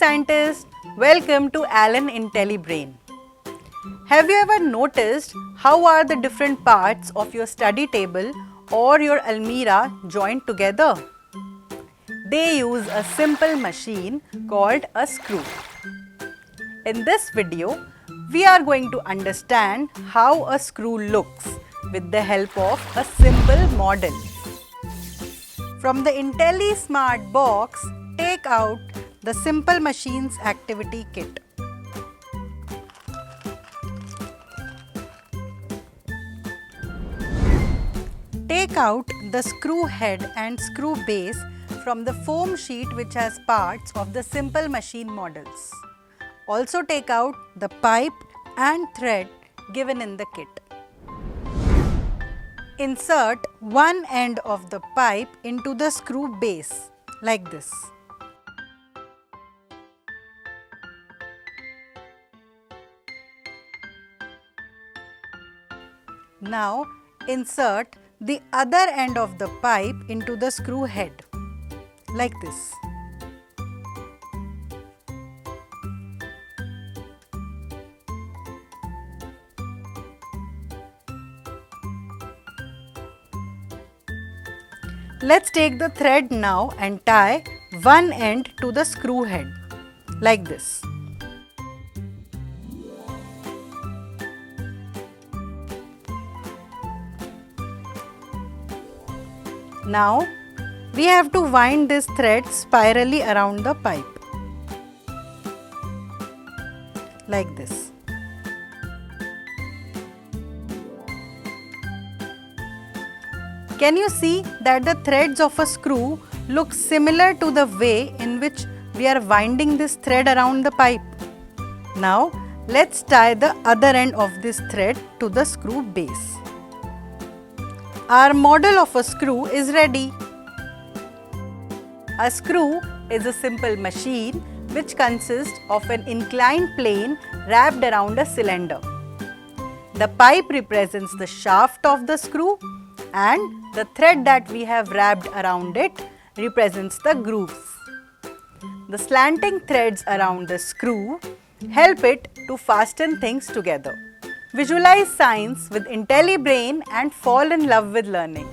scientists, welcome to Alan IntelliBrain. Have you ever noticed how are the different parts of your study table or your almirah joined together? They use a simple machine called a screw. In this video, we are going to understand how a screw looks with the help of a simple model. From the IntelliSmart box, take out the Simple Machines Activity Kit. Take out the screw head and screw base from the foam sheet which has parts of the simple machine models. Also take out the pipe and thread given in the kit. Insert one end of the pipe into the screw base like this. Now insert the other end of the pipe into the screw head like this. Let's take the thread now and tie one end to the screw head like this. Now we have to wind this thread spirally around the pipe like this. Can you see that the threads of a screw look similar to the way in which we are winding this thread around the pipe? Now let's tie the other end of this thread to the screw base. Our model of a screw is ready. A screw is a simple machine which consists of an inclined plane wrapped around a cylinder. The pipe represents the shaft of the screw and the thread that we have wrapped around it represents the grooves. The slanting threads around the screw help it to fasten things together. Visualize science with IntelliBrain and fall in love with learning.